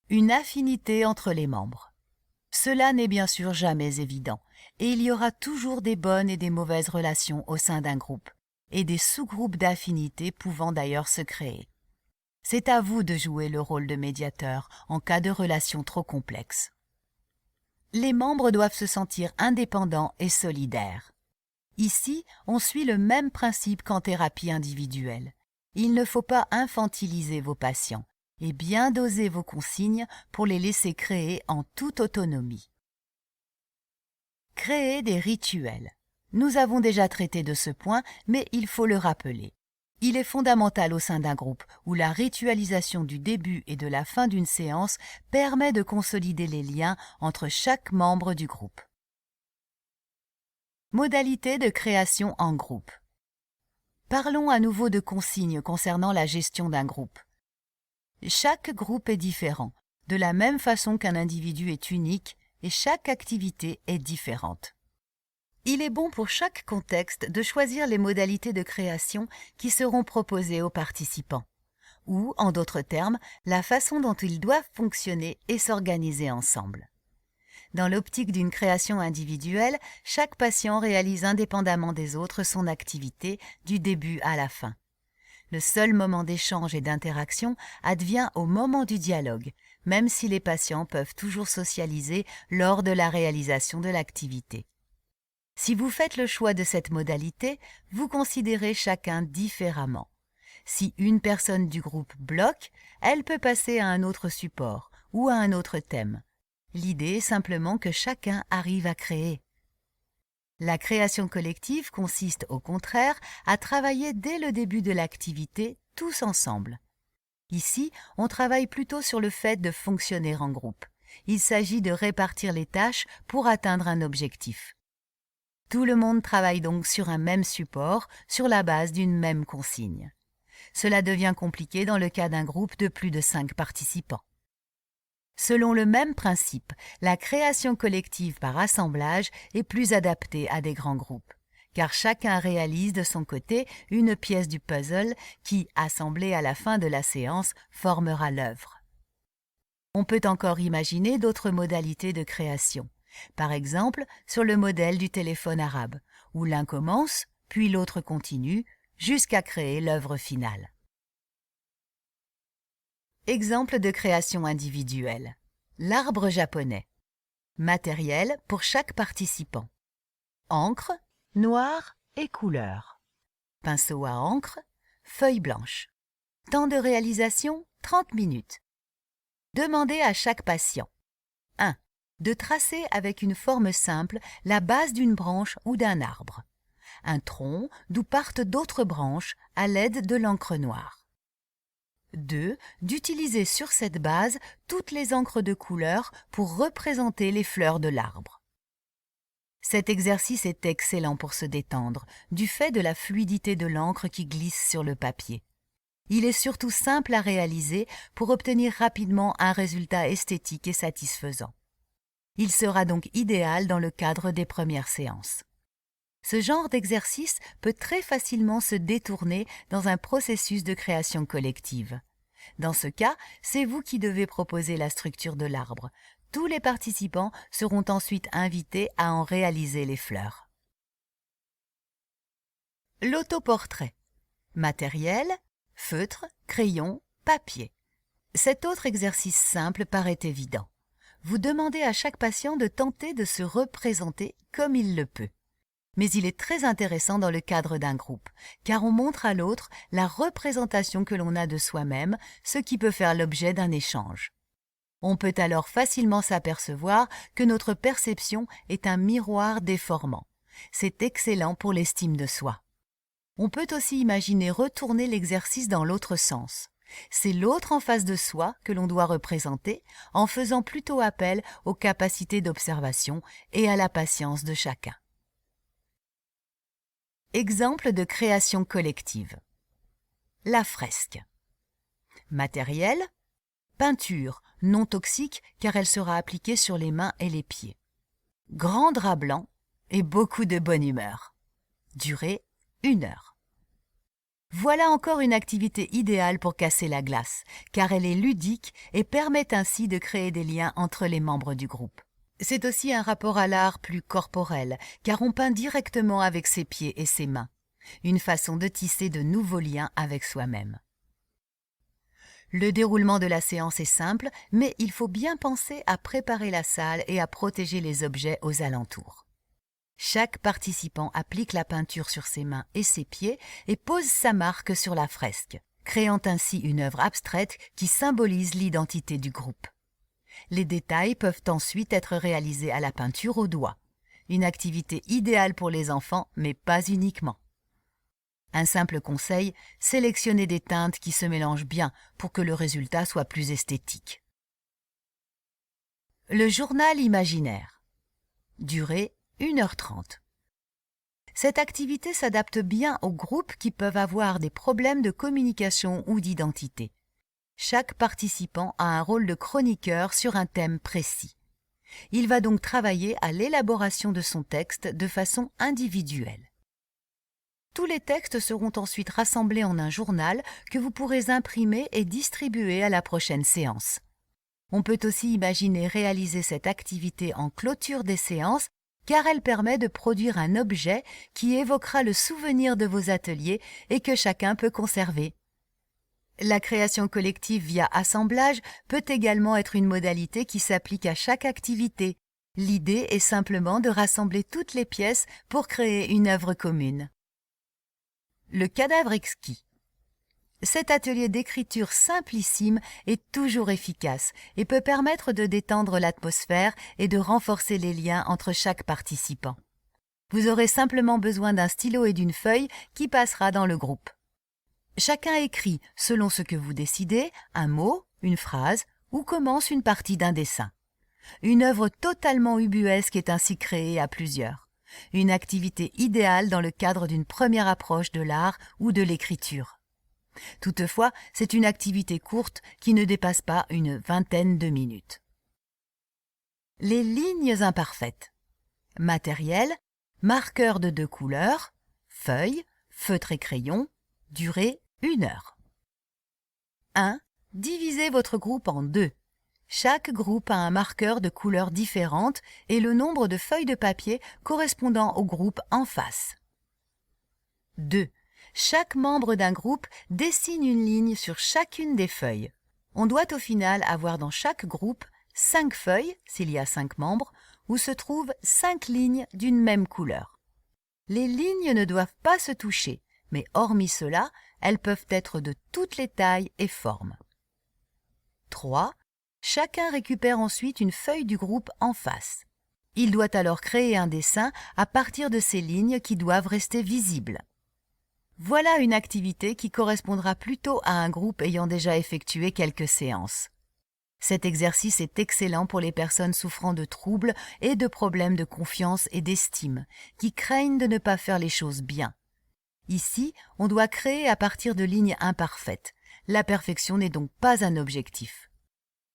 Une affinité entre les membres. Cela n'est bien sûr jamais évident, et il y aura toujours des bonnes et des mauvaises relations au sein d'un groupe, et des sous-groupes d'affinité pouvant d'ailleurs se créer. C'est à vous de jouer le rôle de médiateur en cas de relation trop complexe. Les membres doivent se sentir indépendants et solidaires. Ici, on suit le même principe qu'en thérapie individuelle. Il ne faut pas infantiliser vos patients et bien doser vos consignes pour les laisser créer en toute autonomie. Créer des rituels. Nous avons déjà traité de ce point, mais il faut le rappeler. Il est fondamental au sein d'un groupe où la ritualisation du début et de la fin d'une séance permet de consolider les liens entre chaque membre du groupe. Modalité de création en groupe. Parlons à nouveau de consignes concernant la gestion d'un groupe. Chaque groupe est différent, de la même façon qu'un individu est unique et chaque activité est différente. Il est bon pour chaque contexte de choisir les modalités de création qui seront proposées aux participants, ou, en d'autres termes, la façon dont ils doivent fonctionner et s'organiser ensemble. Dans l'optique d'une création individuelle, chaque patient réalise indépendamment des autres son activité du début à la fin. Le seul moment d'échange et d'interaction advient au moment du dialogue, même si les patients peuvent toujours socialiser lors de la réalisation de l'activité. Si vous faites le choix de cette modalité, vous considérez chacun différemment. Si une personne du groupe bloque, elle peut passer à un autre support ou à un autre thème. L'idée est simplement que chacun arrive à créer. La création collective consiste au contraire à travailler dès le début de l'activité tous ensemble. Ici, on travaille plutôt sur le fait de fonctionner en groupe. Il s'agit de répartir les tâches pour atteindre un objectif. Tout le monde travaille donc sur un même support, sur la base d'une même consigne. Cela devient compliqué dans le cas d'un groupe de plus de 5 participants. Selon le même principe, la création collective par assemblage est plus adaptée à des grands groupes, car chacun réalise de son côté une pièce du puzzle qui, assemblée à la fin de la séance, formera l'œuvre. On peut encore imaginer d'autres modalités de création, par exemple sur le modèle du téléphone arabe, où l'un commence, puis l'autre continue, jusqu'à créer l'œuvre finale. Exemple de création individuelle. L'arbre japonais. Matériel pour chaque participant. Encre, noir et couleur. Pinceau à encre, feuille blanche. Temps de réalisation, 30 minutes. Demandez à chaque patient. 1. De tracer avec une forme simple la base d'une branche ou d'un arbre. Un tronc d'où partent d'autres branches à l'aide de l'encre noire. 2. D'utiliser sur cette base toutes les encres de couleur pour représenter les fleurs de l'arbre. Cet exercice est excellent pour se détendre, du fait de la fluidité de l'encre qui glisse sur le papier. Il est surtout simple à réaliser pour obtenir rapidement un résultat esthétique et satisfaisant. Il sera donc idéal dans le cadre des premières séances. Ce genre d'exercice peut très facilement se détourner dans un processus de création collective. Dans ce cas, c'est vous qui devez proposer la structure de l'arbre. Tous les participants seront ensuite invités à en réaliser les fleurs. L'autoportrait. Matériel, feutre, crayon, papier. Cet autre exercice simple paraît évident. Vous demandez à chaque patient de tenter de se représenter comme il le peut. Mais il est très intéressant dans le cadre d'un groupe, car on montre à l'autre la représentation que l'on a de soi-même, ce qui peut faire l'objet d'un échange. On peut alors facilement s'apercevoir que notre perception est un miroir déformant. C'est excellent pour l'estime de soi. On peut aussi imaginer retourner l'exercice dans l'autre sens. C'est l'autre en face de soi que l'on doit représenter en faisant plutôt appel aux capacités d'observation et à la patience de chacun. Exemple de création collective. La fresque. Matériel, peinture non toxique car elle sera appliquée sur les mains et les pieds. Grand drap blanc et beaucoup de bonne humeur. Durée 1 heure. Voilà encore une activité idéale pour casser la glace, car elle est ludique et permet ainsi de créer des liens entre les membres du groupe. C'est aussi un rapport à l'art plus corporel, car on peint directement avec ses pieds et ses mains. Une façon de tisser de nouveaux liens avec soi-même. Le déroulement de la séance est simple, mais il faut bien penser à préparer la salle et à protéger les objets aux alentours. Chaque participant applique la peinture sur ses mains et ses pieds et pose sa marque sur la fresque, créant ainsi une œuvre abstraite qui symbolise l'identité du groupe. Les détails peuvent ensuite être réalisés à la peinture au doigt. Une activité idéale pour les enfants, mais pas uniquement. Un simple conseil, sélectionnez des teintes qui se mélangent bien pour que le résultat soit plus esthétique. Le journal imaginaire. Durée 1h30. Cette activité s'adapte bien aux groupes qui peuvent avoir des problèmes de communication ou d'identité. Chaque participant a un rôle de chroniqueur sur un thème précis. Il va donc travailler à l'élaboration de son texte de façon individuelle. Tous les textes seront ensuite rassemblés en un journal que vous pourrez imprimer et distribuer à la prochaine séance. On peut aussi imaginer réaliser cette activité en clôture des séances car elle permet de produire un objet qui évoquera le souvenir de vos ateliers et que chacun peut conserver. La création collective via assemblage peut également être une modalité qui s'applique à chaque activité. L'idée est simplement de rassembler toutes les pièces pour créer une œuvre commune. Le cadavre exquis. Cet atelier d'écriture simplissime est toujours efficace et peut permettre de détendre l'atmosphère et de renforcer les liens entre chaque participant. Vous aurez simplement besoin d'un stylo et d'une feuille qui passera dans le groupe. Chacun écrit, selon ce que vous décidez, un mot, une phrase ou commence une partie d'un dessin. Une œuvre totalement ubuesque est ainsi créée à plusieurs. Une activité idéale dans le cadre d'une première approche de l'art ou de l'écriture. Toutefois, c'est une activité courte qui ne dépasse pas une vingtaine de minutes. Les lignes imparfaites. Matériel, marqueur de 2 couleurs, feuille, feutre et crayon, durée 1 heure. 1. Divisez votre groupe en 2. Chaque groupe a un marqueur de couleurs différentes et le nombre de feuilles de papier correspondant au groupe en face. 2. Chaque membre d'un groupe dessine une ligne sur chacune des feuilles. On doit au final avoir dans chaque groupe 5 feuilles, s'il y a 5 membres, où se trouvent 5 lignes d'une même couleur. Les lignes ne doivent pas se toucher, mais hormis cela, elles peuvent être de toutes les tailles et formes. 3. Chacun récupère ensuite une feuille du groupe en face. Il doit alors créer un dessin à partir de ces lignes qui doivent rester visibles. Voilà une activité qui correspondra plutôt à un groupe ayant déjà effectué quelques séances. Cet exercice est excellent pour les personnes souffrant de troubles et de problèmes de confiance et d'estime, qui craignent de ne pas faire les choses bien. Ici, on doit créer à partir de lignes imparfaites. La perfection n'est donc pas un objectif.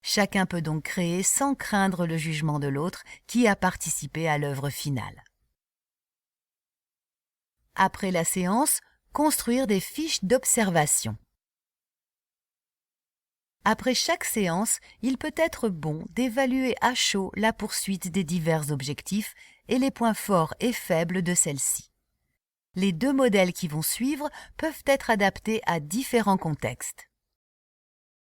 Chacun peut donc créer sans craindre le jugement de l'autre qui a participé à l'œuvre finale. Après la séance, construire des fiches d'observation. Après chaque séance, il peut être bon d'évaluer à chaud la poursuite des divers objectifs et les points forts et faibles de celle-ci. Les 2 modèles qui vont suivre peuvent être adaptés à différents contextes.